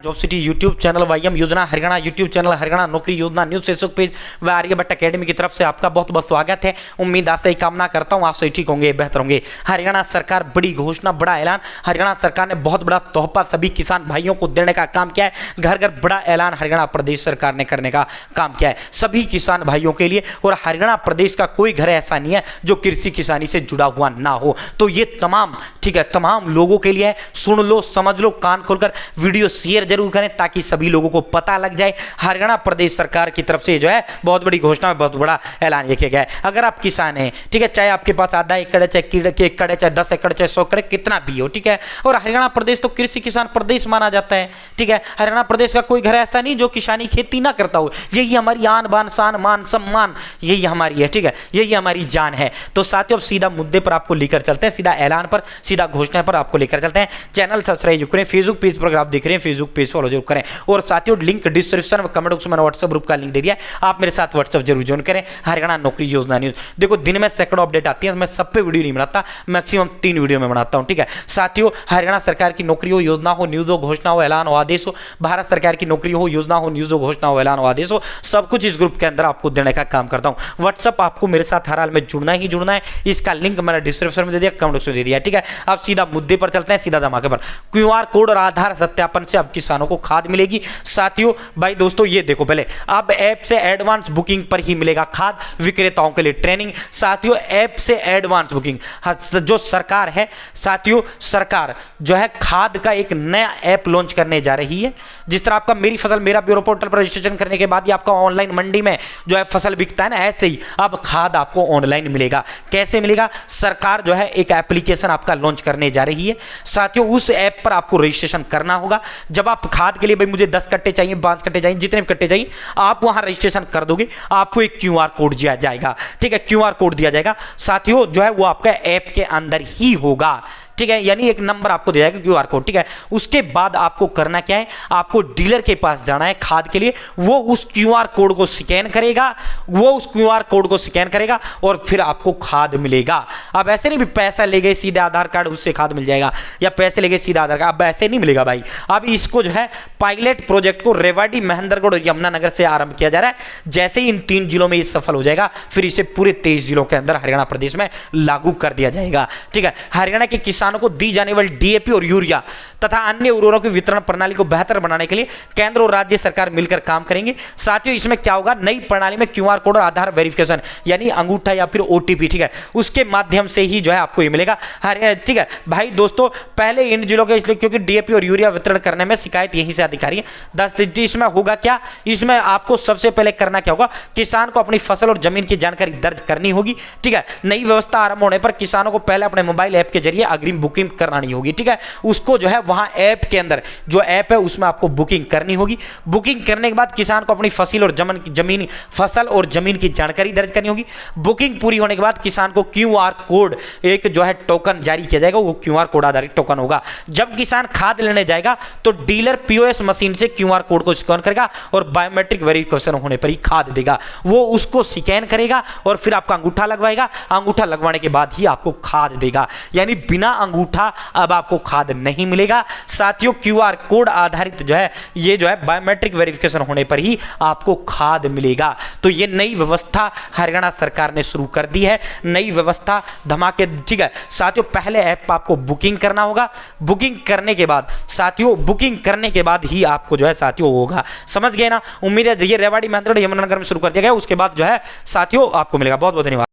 Job city YouTube channel, वाईएम योजना Haryana YouTube channel, Haryana नौकरी योजना न्यूज फेसबुक पेज व आर्यभट्ट अकेडमी की तरफ से आपका बहुत बहुत स्वागत है। उम्मीद आशा ही कामना करता हूं आप सही ठीक होंगे, बेहतर होंगे। हरियाणा सरकार बड़ी घोषणा, बड़ा ऐलान। हरियाणा सरकार ने बहुत बड़ा तोहफा सभी किसान भाइयों को देने का काम किया है। घर घर बड़ा ऐलान हरियाणा प्रदेश सरकार ने करने का काम किया है सभी किसान भाइयों के लिए। और हरियाणा प्रदेश का कोई घर ऐसा नहीं है जो कृषि किसानी से जुड़ा हुआ ना हो। तो ये तमाम तमाम लोगों के लिए है। सुन लो, समझ लो, कान खोलकर वीडियो शेयर जरूर करें ताकि सभी लोगों को पता लग जाए। हरियाणा प्रदेश सरकार की तरफ से जो है बहुत बड़ी घोषणा, बहुत बड़ा ऐलान ये किया गया है। अगर आप किसान हैं, ठीक है, चाहे आपके पास आधा एकड़ है, चाहे एकड़ है, चाहे 10 एकड़, चाहे 100 एकड़, कितना भी हो, ठीक है। और हरियाणा प्रदेश तो कृषि किसान प्रदेश माना जाता है, ठीक है। हरियाणा प्रदेश का कोई घर ऐसा नहीं जो किसानी खेती ना करता हो। यही हमारी आन बान शान मान सम्मान, यही हमारी है, ठीक है, यही हमारी जान है। तो साथियों, अब सीधा मुद्दे पर आपको लेकर चलते हैं, सीधा ऐलान पर, सीधा घोषणा पर आपको लेकर चलते हैं। चैनल सब्सक्राइब करें, फेसबुक पेज पर आप देख रहे हैं, फेसबुक पेज फॉलो जरूर करें। और साथियों, लिंक डिस्क्रिप्शन में, कमेंट बॉक्स में व्हाट्सएप ग्रुप का लिंक दे दिया है, आप मेरे साथ व्हाट्सएप जरूर ज्वाइन करें। हरियाणा नौकरी योजना न्यूज, देखो दिन में सैकड़ों अपडेट आती है, मैं सब पे वीडियो नहीं बनाता, मैक्सिमम 3 वीडियो में बनाता हूं, ठीक है। साथियों, हरियाणा सरकार की नौकरी हो, योजना हो, न्यूज हो, घोषणा हो, ऐलान हो, आदेश हो, भारत सरकार की नौकरी हो, योजना हो, न्यूज हो, घोषणा हो, ऐलान हो, आदेश हो, सब कुछ इस ग्रुप के अंदर आपको देने का काम करता हूं। व्हाट्सएप आपको मेरे साथ हर हाल में जुड़ना ही जुड़ना है। इसका लिंक मैंने डिस्क्रिप्शन में दे दिया, कमेंट बॉक्स में दे दिया, ठीक है। अब सीधा मुद्दे पर चलते हैं, सीधा धमाके पर। क्यूआर कोड और आधार सत्यापन से अब किसानों को खाद मिलेगी। साथियों, भाई दोस्तों, ये देखो, पहले अब ऐप से एडवांस बुकिंग पर ही मिलेगा खाद, विक्रेताओं के लिए ट्रेनिंग। साथियों, ऐप से एडवांस बुकिंग, जो सरकार है, साथियों, सरकार जो है खाद का एक नया ऐप लॉन्च करने जा रही है। जिस तरह आपका मेरी फसल मेरा ब्यूरो पोर्टल पर रजिस्ट्रेशन करने के बाद ही आपका ऑनलाइन मंडी में जो है फसल बिकता है ना, ऐसे ही अब खाद आपको ऑनलाइन मिलेगा। कैसे मिलेगा? सरकार जो है एक एप्लीकेशन आपका लॉन्च करने जा रही है। साथियों, उस ऐप पर आपको रजिस्ट्रेशन करना होगा। जब आप खाद के लिए, भाई मुझे 10 कट्टे चाहिए, 5 कट्टे चाहिए, जितने भी कट्टे चाहिए, आप वहां रजिस्ट्रेशन कर दोगे, आपको एक क्यूआर कोड दिया जाएगा, ठीक है, क्यूआर कोड दिया जाएगा। साथियों, जो है वो आपका ऐप के अंदर ही होगा, ठीक है, यानी एक नंबर आपको दिया जाएगा, क्यूआर कोड, ठीक है। उसके बाद आपको करना क्या है, आपको डीलर के पास जाना है खाद के लिए। वो उस क्यूआर कोड को स्कैन करेगा, और फिर आपको खाद मिलेगा। अब ऐसे नहीं भी पैसा ले गए सीधे आधार कार्ड उससे खाद मिल जाएगा, या पैसे ले गए सीधा आधार कार्ड, अब ऐसे नहीं मिलेगा भाई। अब इसको जो है पायलट प्रोजेक्ट को रेवाड़ी, महेंद्रगढ़ और यमुनानगर से आरंभ किया जा रहा है। जैसे ही इन 3 जिलों में ये सफल हो जाएगा, फिर इसे पूरे 23 जिलों के अंदर हरियाणा प्रदेश में लागू कर दिया जाएगा, ठीक है। हरियाणा के किसानों को दी जाने वाली डीएपी और यूरिया तथा अन्य उर्वरकों की वितरण प्रणाली को बेहतर बनाने के लिए केंद्र और राज्य सरकार मिलकर काम करेंगे। साथियों, इसमें क्या होगा, नई प्रणाली में क्यूआर कोड और आधार वेरिफिकेशन, यानी अंगूठा या फिर ओटीपी, ठीक है, उसके माध्यम से ही जो है आपको ये मिलेगा, ठीक है। भाई दोस्तों, पहले इन जिलों के, इसलिए क्योंकि डीएपी और यूरिया वितरण करने में शिकायत यहीं से आती है। 10 इसमें होगा क्या, इसमें आपको सबसे पहले करना क्या होगा, किसान को अपनी फसल और जमीन की जानकारी दर्ज करनी होगी, ठीक है। नई व्यवस्था आरंभ होने पर किसानों को पहले अपने मोबाइल ऐप के जरिए अग्रिम बुकिंग करानी होगी, ठीक है। उसको जो है वहां ऐप के अंदर, जो ऐप है उसमें आपको बुकिंग करनी होगी। बुकिंग करने के बाद किसान को अपनी फसल और जमीन की जानकारी दर्ज करनी होगी। बुकिंग पूरी होने के बाद किसान को क्यूआर कोड, एक जो है टोकन जारी किया जाएगा, वो क्यूआर कोड आधारित टोकन होगा। जब किसान खाद लेने जाएगा तो डीलर पीओएस मशीन से क्यूआर कोड को स्कैन करेगा और बायोमेट्रिक वेरिफिकेशन होने पर ही खाद देगा। वो उसको स्कैन करेगा और फिर आपका अंगूठा लगवाएगा। अंगूठा लगवाने के बाद ही आपको खाद देगा, यानी बिना अंगूठा अब आपको खाद नहीं मिलेगा। साथियों, क्यूआर कोड आधारित जो है, ये जो है बायोमेट्रिक वेरिफिकेशन होने पर ही आपको खाद मिलेगा। तो ये नई व्यवस्था हरियाणा सरकार ने शुरू कर दी है, नई व्यवस्था धमाके, ठीक है। साथियों, पहले ऐप पर आपको बुकिंग करना होगा। बुकिंग करने के बाद साथियों, बुकिंग करने के बाद ही आपको जो है साथियों होगा, समझ गए ना। उम्मीद है ये रेवाड़ी, महेंद्रगढ़, यमुनानगर में शुरू कर दिया गया, उसके बाद जो है साथियों आपको मिलेगा। बहुत बहुत धन्यवाद।